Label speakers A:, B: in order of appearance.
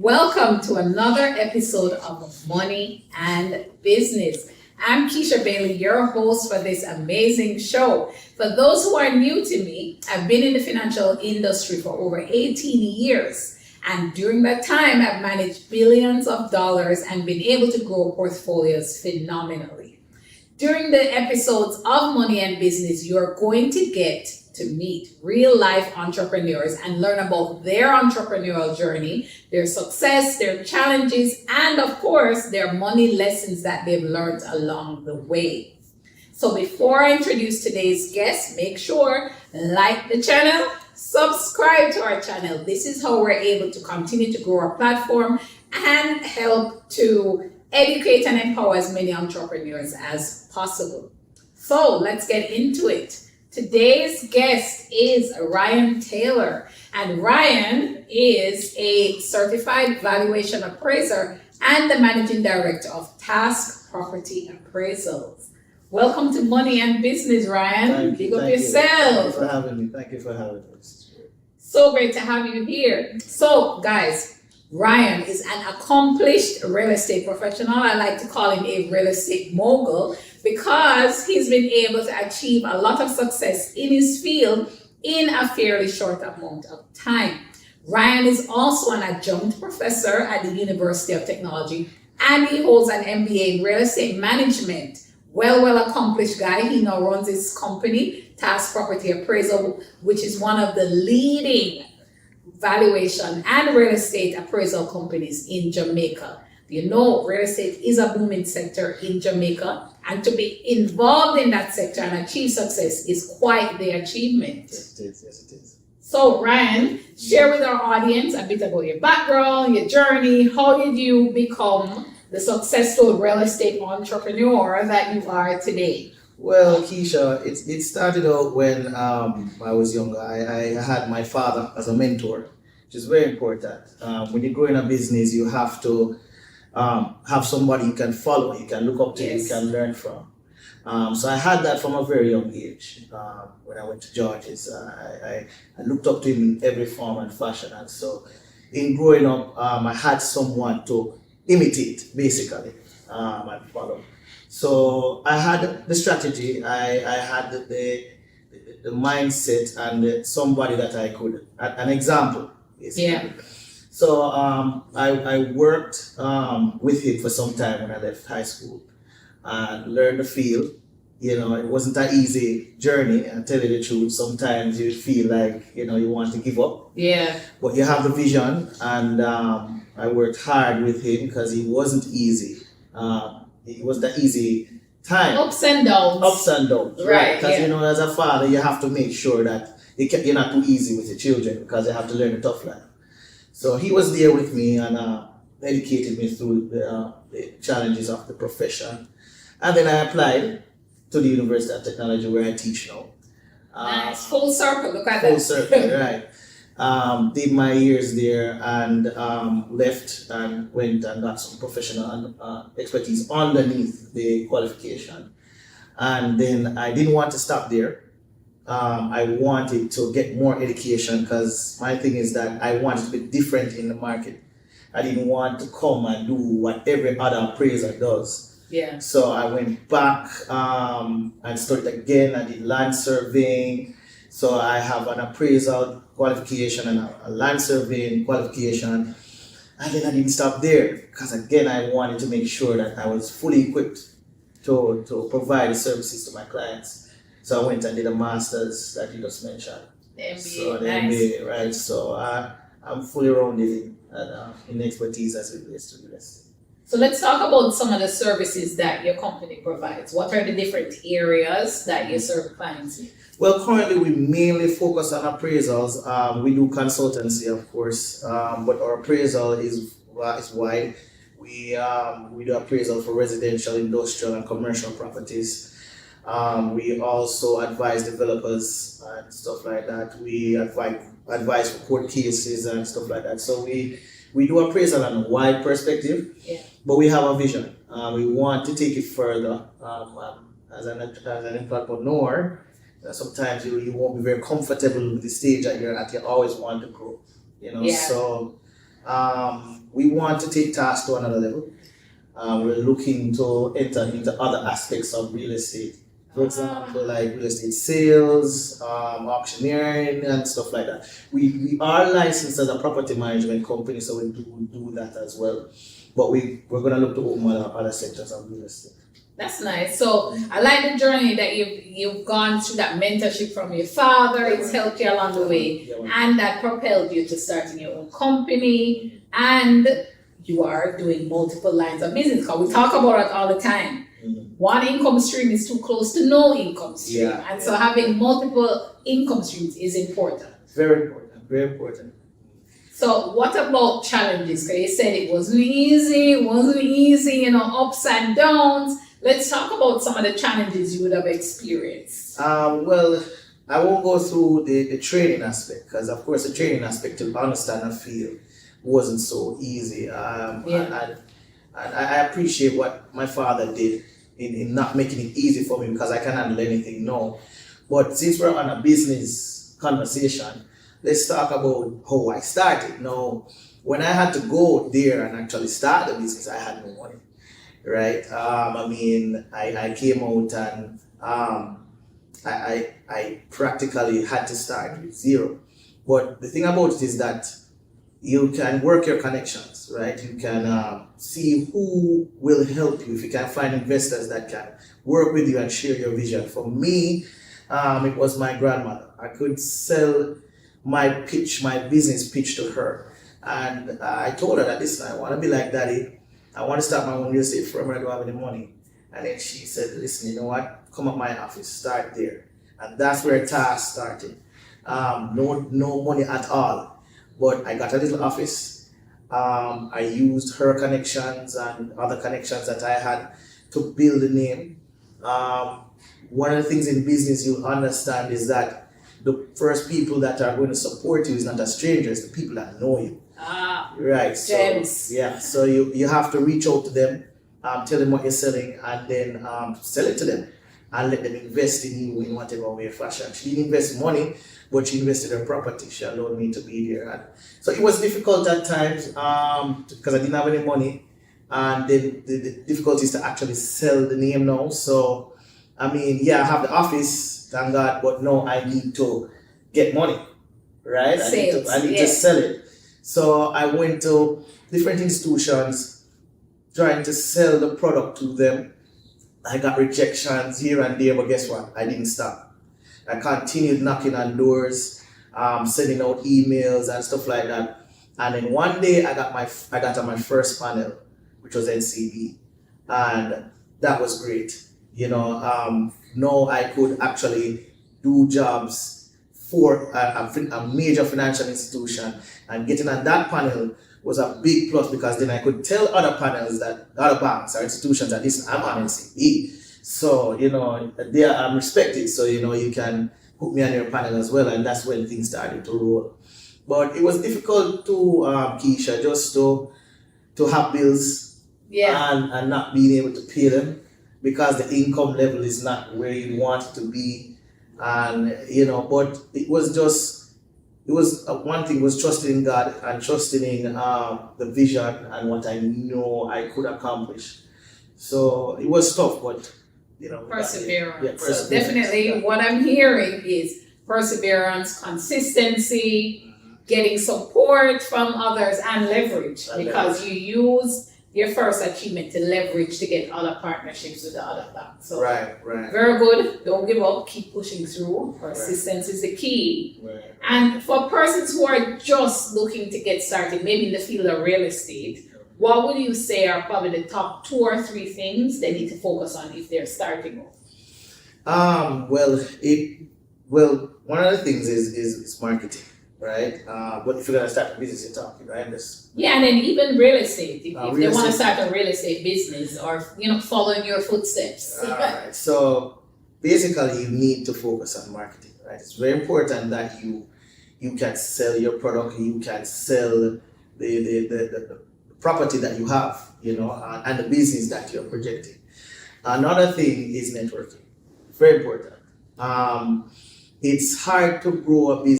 A: Welcome to another episode of Money and Business. I'm Keisha Bailey, your host for this amazing show. For those who are new to me, I've been in the financial industry for over 18 years. And during that time, I've managed billions of dollars and been able to grow portfolios phenomenally. During the episodes of Money and Business, you're going to get to meet real life entrepreneurs and learn about their entrepreneurial journey, their success, their challenges, and of course, their money lessons that they've learned along the way. So before I introduce today's guest, make sure like the channel, subscribe to our channel. This is how we're able to continue to grow our platform and help to educate and empower as many entrepreneurs as possible. So let's get into it. Today's guest is Ryan Taylor, and Ryan is a certified valuation appraiser and the managing director of Task Property Appraisals. Welcome to Money and Business, Ryan. Big up yourself.
B: Thank you for having me. Thank you for having us.
A: So great to have you here. So, guys, Ryan is an accomplished real estate professional. I like to call him a real estate mogul because he's been able to achieve a lot of success in his field in a fairly short amount of time. Ryan is also an adjunct professor at the University of Technology, and he holds an MBA in real estate management. Well accomplished guy. He now runs his company, Task Property Appraisal, which is one of the leading valuation and real estate appraisal companies in Jamaica. You know, real estate is a booming sector in Jamaica, and to be involved in that sector and achieve success is quite the achievement.
B: Yes, it is.
A: So, Ryan, share with our audience a bit about your background, your journey. How did you become the successful real estate entrepreneur that you are today?
B: Well, Keisha, it started out when I was younger. I had my father as a mentor, which is very important. When you grow in a business, you have to have somebody you can follow, you can look up to,
A: Yes.
B: you can learn from. So I had that from a very young age. When I went to George's, I looked up to him in every form and fashion. And so in growing up, I had someone to imitate, basically, and follow. So I had the strategy, I had the mindset, and somebody that I could, an example, basically.
A: Yeah.
B: So I worked with him for some time when I left high school and learned the field. You know, it wasn't an easy journey, and tell you the truth, sometimes you feel like, you want to give up.
A: Yeah.
B: But you have the vision, and I worked hard with him because it wasn't easy. It was the easy time.
A: Ups and downs. Right.
B: Because,
A: Yeah.
B: as a father, you have to make sure that you're not too easy with your children because they have to learn a tough life. So he was there with me and educated me through the challenges of the profession. And then I applied to the University of Technology where I teach now.
A: Nice. Full circle. Look at
B: Full
A: that.
B: circle, right. Did my years there and left and went and got some professional expertise underneath the qualification. And then I didn't want to stop there. I wanted to get more education because my thing is that I wanted to be different in the market. I didn't want to come and do what every other appraiser does.
A: Yeah.
B: So I went back and started again. I did land surveying. So I have an appraisal qualification and a land surveying qualification. And then I didn't stop there because again, I wanted to make sure that I was fully equipped to provide the services to my clients. So I went and did a master's that you just mentioned.
A: The MBA.
B: So the
A: Nice.
B: MBA, right? So I'm fully rounded in expertise as it relates to real estate.
A: So let's talk about some of the services that your company provides. What are the different areas that you serve clients in?
B: Well, currently we mainly focus on appraisals. We do consultancy, of course, but our appraisal is wide. We do appraisal for residential, industrial, and commercial properties. We also advise developers and stuff like that. We advise for court cases and stuff like that. So we do appraisal on a wide perspective,
A: Yeah.
B: but we have a vision. We want to take it further. As an entrepreneur, sometimes you won't be very comfortable with the stage that you're at. You always want to grow,
A: Yeah.
B: So We want to take tasks to another level. We're looking to enter into other aspects of real estate. For example, like real estate sales, auctioneering, and stuff like that. We are licensed as a property management company, so we do that as well. But we're going to look to open other sectors of real estate.
A: That's nice. So I like the journey that you've gone through, that mentorship from your father. It's helped you along the way, and that propelled you to starting your own company. And you are doing multiple lines of business. Because we talk about it all the time. One income stream is too close to no income stream, and so having multiple income streams is important.
B: Very important. Very important.
A: So what about challenges? Because you said it wasn't easy, ups and downs. Let's talk about some of the challenges you would have experienced.
B: Well, I won't go through the training aspect, because of course the training aspect to understand a field wasn't so easy. And I appreciate what my father did in not making it easy for me, because I can handle anything now. But since we're on a business conversation, let's talk about how I started. Now, when I had to go there and actually start the business, I had no money, right? I came out and I practically had to start with zero. But the thing about it is that you can work your connections, right? You can see who will help you. If you can find investors that can work with you and share your vision. For me, it was my grandmother. I could sell my business pitch to her. And I told her that, listen, I want to be like Daddy. I want to start my own real estate firm. I don't have any money. And then she said, listen, you know what? Come up my office, start there. And that's where tasks started. No money at all. But I got a little office. I used her connections and other connections that I had to build a name. One of the things in business you'll understand is that the first people that are going to support you is not a stranger, it's the people that know you. Right.
A: Gems.
B: So you have to reach out to them, tell them what you're selling, and then sell it to them and let them invest in you in whatever way or fashion. She didn't invest money, but she invested her property. She allowed me to be there. And so it was difficult at times because I didn't have any money. And then the difficulty is to actually sell the name now. So, I have the office, thank God, but now I need to get money, right? I need to sell it. So I went to different institutions trying to sell the product to them. I got rejections here and there, but guess what? I didn't stop. I continued knocking on doors, sending out emails and stuff like that. And then one day I got on my first panel, which was NCB, and that was great. Now I could actually do jobs for a major financial institution, and getting on that panel was a big plus, because then I could tell other panels, that other banks or institutions, that listen, I'm on NCB. So, I'm respected. So, you can put me on your panel as well. And that's when things started to roll. But it was difficult to, Keisha, just to have bills and not being able to pay them, because the income level is not where you want it to be. And, but it was one thing was trusting in God and trusting in the vision and what I know I could accomplish. So it was tough, but
A: perseverance. So definitely what I'm hearing is perseverance, consistency, getting support from others, and leverage, because you use your first achievement to leverage to get other partnerships with the other banks. So
B: right.
A: Very good. Don't give up. Keep pushing through. Persistence is the key.
B: Right.
A: And for persons who are just looking to get started, maybe in the field of real estate, what would you say are probably the top 2 or 3 things they need to focus on if they're starting off?
B: Well, one of the things is marketing, right? But if you're gonna start a business, you're talking, right?
A: And then even real estate, if they want to
B: estate.
A: start a real estate business, or following your footsteps.
B: All right. So basically, you need to focus on marketing, right? It's very important that you can sell your product, you can sell the property that you have, and the business that you're projecting. Another thing is networking. Very important. It's hard to grow a business